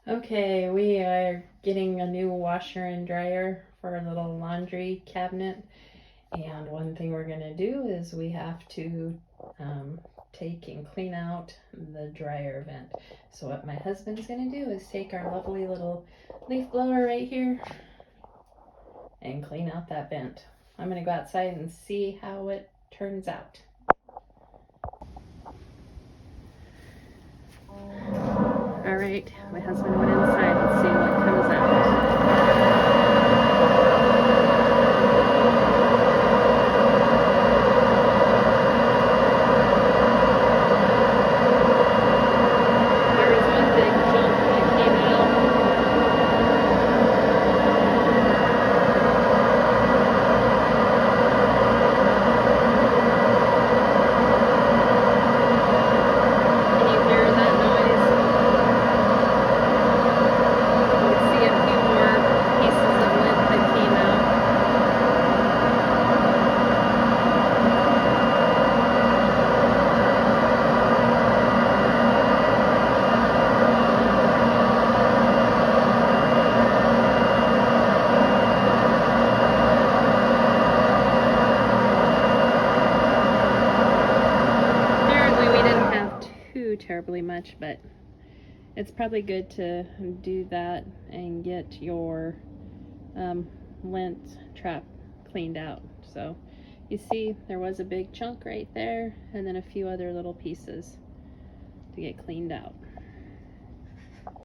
Okay, we are getting a new washer and dryer for our little laundry cabinet. And one thing we're going to do is we have to take and clean out the dryer vent. So what my husband's going to do is take our lovely little leaf blower right here and clean out that vent. I'm going to go outside and see how it turns out. Alright, my husband went inside. Let's see what comes out. There was one big chunk that came out. Can you hear that noise? You can see a few more pieces of lint that came out. Apparently we didn't have too terribly much, but it's probably good to do that and get your lint trap cleaned out. So you see there was a big chunk right there and then a few other little pieces to get cleaned out.